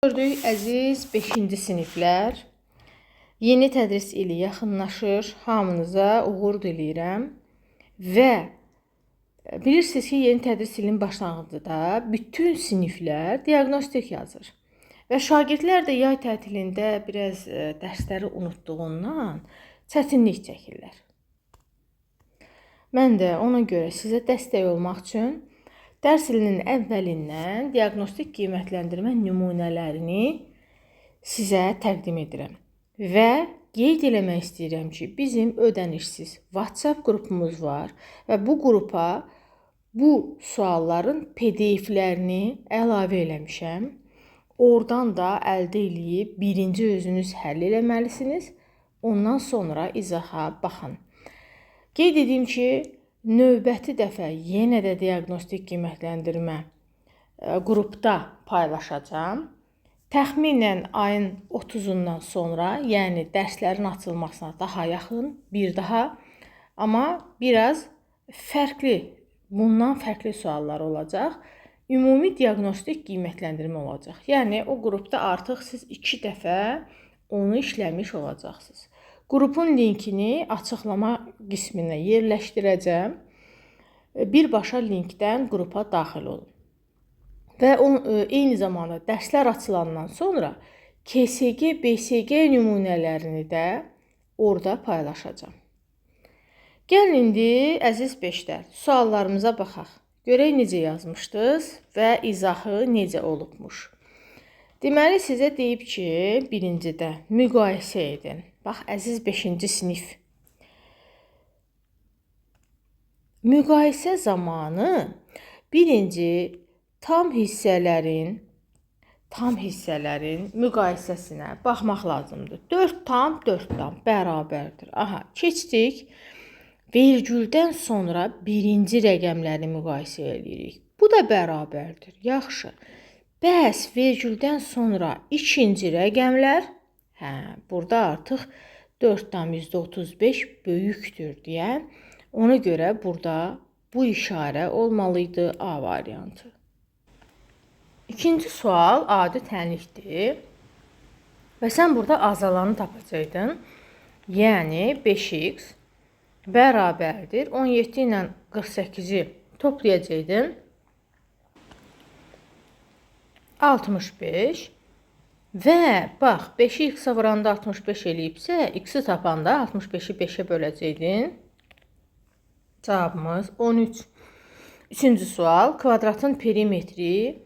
Gördük əziz 5-ci siniflər. Yeni tədris ili yaxınlaşır. Hamınıza uğur diləyirəm. Və bilirsiniz ki, yeni tədris ilinin başlanğıcında bütün siniflər diaqnostik yazır. Və şagirdlər də yay tətilində biraz dərsləri unutduğundan çətinlik çəkirlər. Mən də ona görə sizə dəstək olmaq üçün dərs ilinin əvvəlindən diaqnostik qiymətləndirmə nümunələrini sizə təqdim edirəm. Və qeyd eləmək istəyirəm ki, bizim ödənişsiz WhatsApp qrupumuz var və bu qrupa bu sualların PDF-lərini əlavə eləmişəm. Oradan da əldə eləyib birinci özünüz həll eləməlisiniz. Ondan sonra izaha baxın. Qeyd edeyim ki, növbəti dəfə yenə də diaqnostik qiymətləndirmə qrupda paylaşacağam. Təxminən ayın 30-undan sonra, yəni dərslərin açılmasına daha yaxın, bir daha, amma biraz fərqli, bundan fərqli suallar olacaq. Ümumi diaqnostik qiymətləndirmə olacaq. Yəni o qrupda artıq siz 2 dəfə onu işləmiş olacaqsınız. Qrupun linkini açıqlama qisminə yerləşdirəcəm. Birbaşa linkdən qrupa daxil olun. Və eyni zamanda dərslər açılandan sonra KSG, BSG nümunələrini də orada paylaşacağam. Gəlin indi əziz 5-lər, suallarımıza baxaq. Görək necə yazmışdınız və izahı necə olubmuş. Deməli, sizə deyib ki, birincidə müqayisə edin. Bax, əziz 5-ci sinif. Müqayisə zamanı birinci tam hissələrin müqayisəsinə baxmaq lazımdır. 4 tam bərabərdir. Aha, keçdik. Vergüldən sonra birinci rəqəmləri müqayisə edirik. Bu da bərabərdir. Yaxşı. Bəs vergüldən sonra ikinci rəqəmlər, burada artıq 4,35 böyükdür deyə, ona görə burada bu işarə olmalıydı A variantı. İkinci sual adi tənlikdir və sən burada azalanı tapacaqdın. Yəni 5x bərabərdir 17 ilə 48-i toplayacaqdın. 65 və bax 5-i x-a vuranda 65 eləyibsə, x-i tapanda 65-i 5-ə böləcəkdin. Cavabımız 13. Üçüncü sual, kvadratın perimetri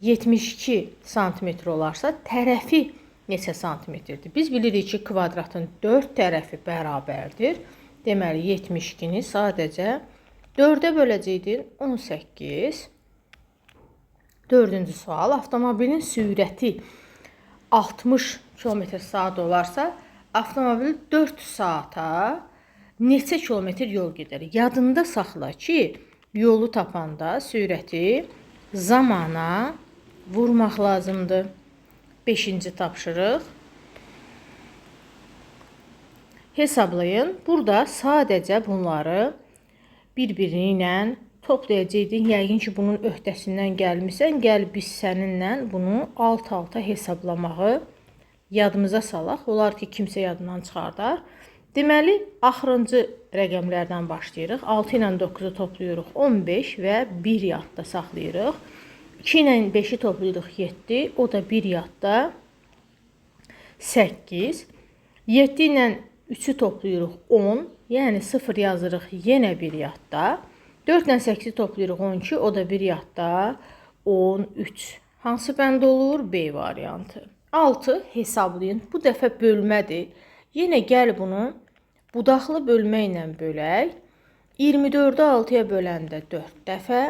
72 sm olarsa, tərəfi neçə santimetrdir? Biz bilirik ki, kvadratın 4 tərəfi bərabərdir. Deməli, 72-ni sadəcə 4-ə böləcəkdin, 18. Dördüncü sual, avtomobilin sürəti 60 km/saat olarsa, avtomobil 4 saata neçə kilometr yol gedər? Yadında saxla ki, yolu tapanda sürəti zamana vurmaq lazımdır. 5-ci tapşırıq. Hesablayın. Burada sadəcə bunları bir-biri ilə toplayacaqdın. Yəqin ki, bunun öhdəsindən gəlmirsən. Gəl biz səninlə bunu alt-alta hesablamağı yadımıza salaq. Olar ki, kimsə yadından çıxardar. Deməli, axırıncı rəqəmlərdən başlayırıq. 6 ilə 9-u toplayırıq 15 və 1 yadda saxlayırıq. 2 ilə 5-i toplayırıq 7, o da 1 yadda 8. 7 ilə 3-ü toplayırıq 10, yəni 0 yazırıq yenə 1 yadda. 4 ilə 8-i toplayırıq 12, o da 1 yadda 13. Hansı bənd olur? B variantı. 6 hesablayın. Bu dəfə bölmədir. Yenə gəl bunu budaqlı bölmə ilə bölək. 24-ü 6-ya böləndə 4 dəfə.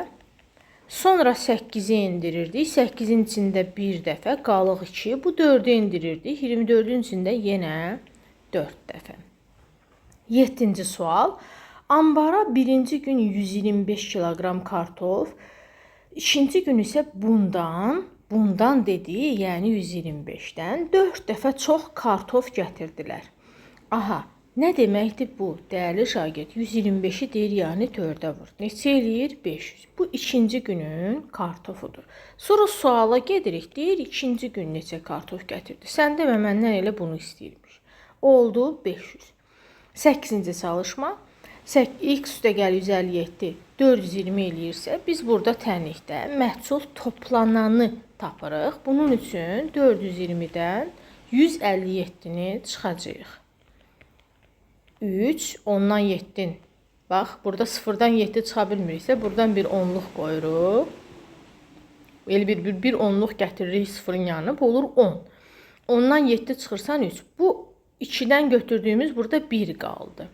Sonra 8-i indirirdik. 8-in içində 1 dəfə. Qalıq 2. Bu 4-ü indirirdik. 24-ün içində yenə 4 dəfə. 7-ci sual. Ambara birinci gün 125 kiloqram kartof, ikinci gün isə bundan dediyi, yəni 125-dən 4 dəfə çox kartof gətirdilər. Aha, Nə deməkdir bu? Dəyərli şagird, 125-i deyir, yəni 4-ə vur. Neçə eləyir? 500. Bu ikinci günün kartofudur. Sonra suala gedirik, deyir, ikinci gün neçə kartof gətirdi. Sən demə, məndən elə bunu istəyirmiş. Oldu 500. 8-ci çalışma. X üstəgəl 157 420 eləyirsə, biz burada tənlikdə məhsul toplananı tapırıq. Bunun üçün 420-dən 157-ni çıxacağıq. 3, 10-dan 7. Bax, burada 0-dan 7 çıxa bilmiriksə, buradan bir 10-luq qoyuruq. Elə bir 10-luq gətiririk 0-ın yanına, bu olur 10. 10-dan 7 çıxırsan 3. Bu 2-dən götürdüyümüz burada 1 qaldı.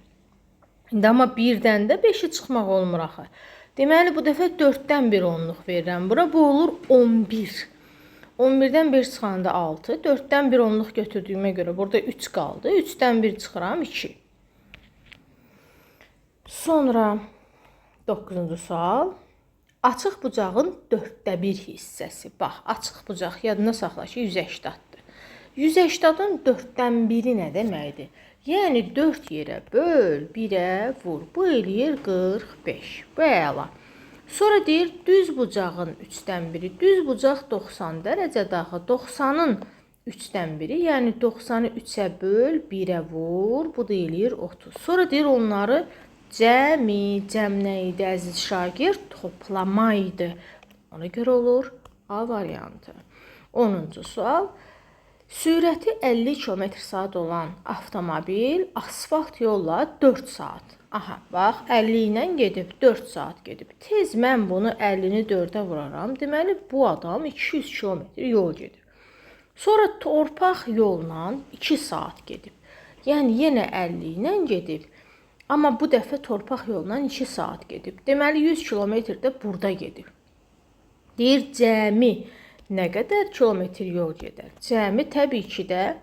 İndi amma 1-dən də 5-i çıxmaq olmur axı. Deməli, bu dəfə 4-dən bir 10-luq verirəm. Bura bu olur 11. 11-dən 1 çıxanda 6. 4-dən bir 10-luq götürdüyümə görə burada 3 qaldı. 3-dən 1 çıxıram 2. Sonra 9-cu sual. Açıq bucağın 4də 1 hissəsi. Bax, açıq bucaq yadına saxla ki, 180-dır. 180-ın 4-dən 1-i nə deməkdir? Yəni 4 yerə böl, 1-ə vur. Bu eləyir 45. Bu əla. Sonra deyir, düz bucağın 3-dən 1-i. Düz bucaq 90 dərəcə daxı. 90-ın 3-dən 1-i, yəni 90-ı 3-ə böl, 1-ə vur. Bu da eləyir 30. Sonra deyir, onları cəmi, cəm nə idi əziz şagird? Toplama idi. Ona görə olur A variantı. 10-cu sual. Sürəti 50 km/saat olan avtomobil asfalt yolla 4 saat. Aha, bax, 50 ilə gedib 4 saat gedib. Tez mən bunu 50-ni 4-ə vuraram. Deməli, bu adam 200 km yol gedir. Sonra torpaq yolla 2 saat gedib. Yəni, yenə 50 ilə gedib. Amma bu dəfə torpaq yolla 2 saat gedib. Deməli, 100 km də burada gedib. Deyir, cəmi nə qədər kilometr yol gedər? Cəmi təbii ki də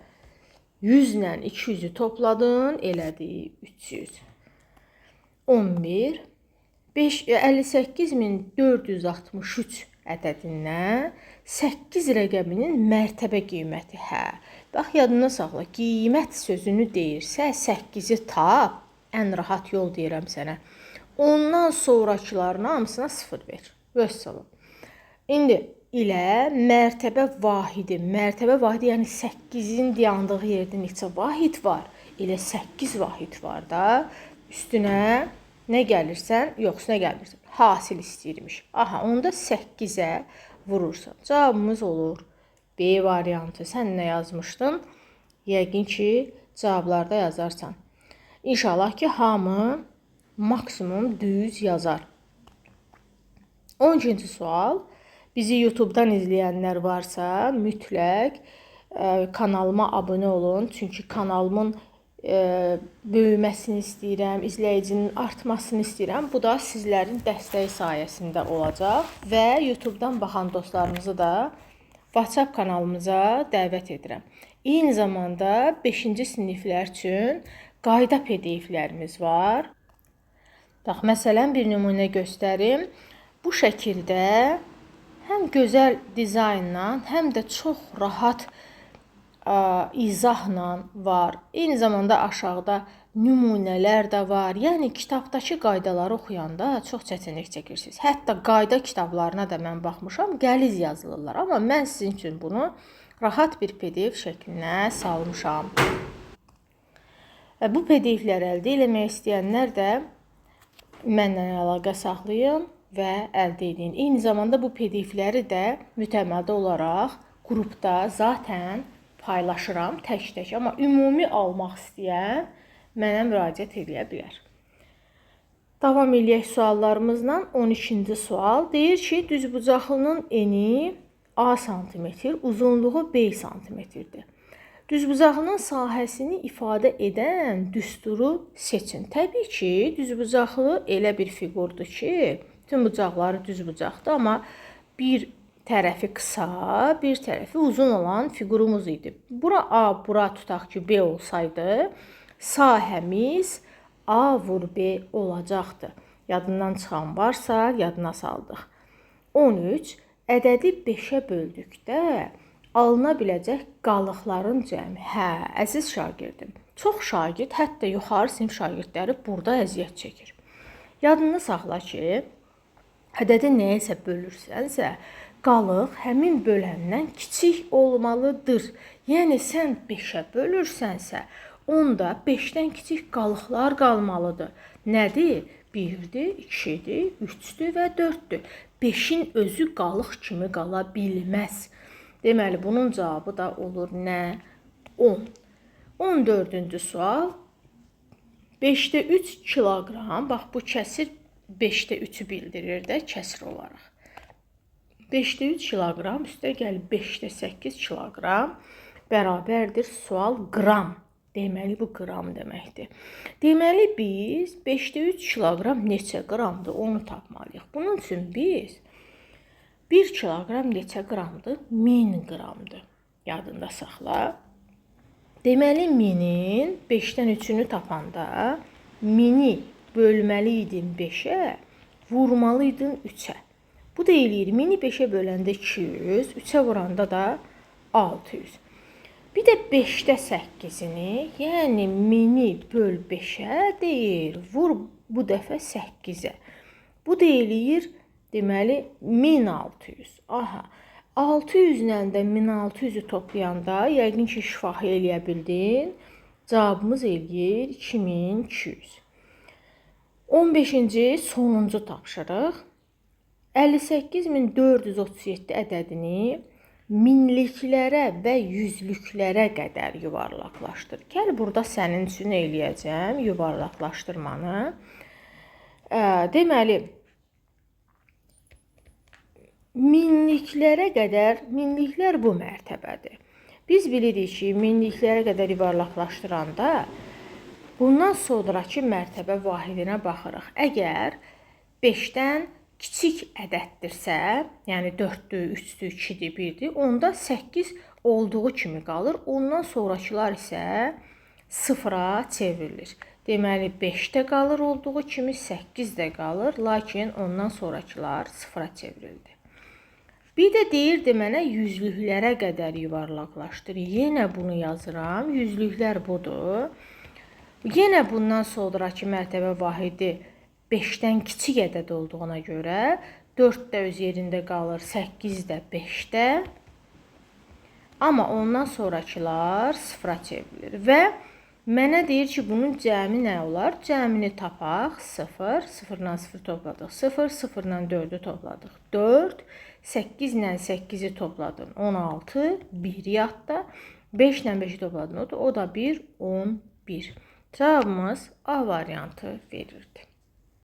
100 ilə 200-ü topladın, elədi 300. 11. 58463 ədədindən 8 rəqəminin mərtəbə qiyməti. Hə, bax, yadına saxla, qiymət sözünü deyirsə, 8-i tap. Ən rahat yol deyirəm sənə. Ondan sonrakıların hamısına 0 ver. Vəssalam. İndi ilə mərtəbə vahidi. Mərtəbə vahidi, yəni 8-in dayandığı yerdə neçə vahid var? Elə 8 vahid var da. Üstünə nə gəlirsən? Yox, nə gəlmirsən? Hasil istəyirmiş. Aha, onda 8-ə vurursan. Cavabımız olur B variantı. Sən nə yazmışdın? Yəqin ki, cavablarda yazarsan. İnşallah ki, hamı maksimum düz yazar. 12-ci sual. Bizi YouTube-dan izləyənlər varsa, mütləq kanalıma abunə olun. Çünki kanalımın böyüməsini istəyirəm, izləyicinin artmasını istəyirəm. Bu da sizlərin dəstəyi sayəsində olacaq. Və YouTube-dan baxan dostlarımızı da WhatsApp kanalımıza dəvət edirəm. Eyni zamanda 5-ci siniflər üçün qayda PDF-lərimiz var. Bax, məsələn, bir nümunə göstərim. Bu şəkildə həm gözəl dizaynla, həm də çox rahat izahla var. Eyni zamanda aşağıda nümunələr də var. Yəni, kitabdakı qaydaları oxuyanda çox çətinlik çəkirsiniz. Hətta qayda kitablarına da mən baxmışam, qəliz yazılırlar. Amma mən sizin üçün bunu rahat bir PDF şəklinə salmışam. Bu PDF-ləri əldə etmək istəyənlər də mənlə əlaqə saxlayın və əldə edin. Eyni zamanda bu PDF-ləri də mütəmmədi olaraq qrupda zaten paylaşıram tək-tək. Amma ümumi almaq istəyən mənə müraciət edə bilər. Davam eləyək suallarımızla. 12-ci sual deyir ki, düzbucaqlının eni A santimetr, uzunluğu B santimetrdir. Düzbucaqlının sahəsini ifadə edən düsturu seçin. Təbii ki, düzbucaqlı elə bir fiqurdur ki, bütün bucaqları düzbucaqdır, amma bir tərəfi qısa, bir tərəfi uzun olan fiqurumuz idi. Bura A, bura tutaq ki, B olsaydı, sahəmiz A vur B olacaqdı. Yadından çıxan varsa, yadına saldıq. 13. Ədədi 5-ə böldükdə alına biləcək qalıqların cəmi. Hə, əziz şagirdim, Çox şagird, hətta yuxarı sinif şagirdləri burada əziyyət çəkir. Yadında saxla ki, ədədi nəyəsə bölürsənsə, qalıq həmin böləndən kiçik olmalıdır. Yəni sən 5-ə bölürsənsə, onda 5-dən kiçik qalıqlar qalmalıdır. Nədir? 1-dir, 2-dir, 3-dür və 4-dür. 5-in özü qalıq kimi qala bilməz. Deməli, bunun cavabı da olur nə? 10. 14-cü sual. 5-də 3 kiloqram, bax bu kəsir 5-də 3-ü bildirir də kəsir olaraq. 5-də 3 kiloqram üstə gəl 5-də 8 kiloqram bərabərdir sual qram. Deməli, bu qram deməkdir. Deməli, biz 5-də 3 kiloqram neçə qramdır, onu tapmalıyıq. Bunun üçün biz 1 kiloqram neçə qramdır? 1000 qramdır. Yadında saxla. Deməli, 1000-in 5-dən 3-ünü tapanda 1000-i bölməliydin 5-ə, vurmalıydın 3-ə. Bu da eləyir 1000-i 5-ə böləndə 200, 3-ə vuranda da 600. Bir də 5-də 8-ini, yəni 1000-i böl 5-ə deyir, vur bu dəfə 8-ə. Bu da eləyir, deməli, 1600. Aha, 600 ilə də 1600-ü toplayanda, yəqin ki, şifahi eləyə bildin. Cavabımız eləyir 2200. 15-ci sonuncu tapşırıq. 58437 ədədini minliklərə və yüzlüklərə qədər yuvarlaqlaşdır. Gəl, burada sənin üçün eləyəcəm yuvarlaqlaşdırmanı. Deməli, minliklərə qədər, minliklər bu mərtəbədir. Biz bilirik ki, minliklərə qədər yuvarlaqlaşdıranda bundan sonraki mərtəbə vahidinə baxırıq. Əgər 5-dən kiçik ədəddirsə, yəni 4-dür, 3-dür, 2-dir, 1-dir, onda 8 olduğu kimi qalır. Ondan sonrakılar isə 0-a çevrilir. Deməli, 5-də qalır olduğu kimi 8 də qalır, lakin ondan sonrakılar 0-a çevrildi. Bir də deyirdi mənə yüzlüklərə qədər yuvarlaqlaşdır. Yenə bunu yazıram. Yüzlüklər budur. Yenə bundan sonraki mərtəbə vahidi 5-dən kiçik ədəd olduğuna görə 4 də öz yerində qalır, 8 də 5-də. Amma ondan sonrakılar 0-a çevrilir. Və mənə deyir ki, bunun cəmi nə olar? Cəmini tapaq. 0, 0-dan 0 topladıq. 0, 0-dan 4-ü topladıq. 4, 8 ilə 8-i topladın. 16, 1 yadda. 5 ilə 5-i topladın. O da 1, 11. Cavabımız A variantı verirdi.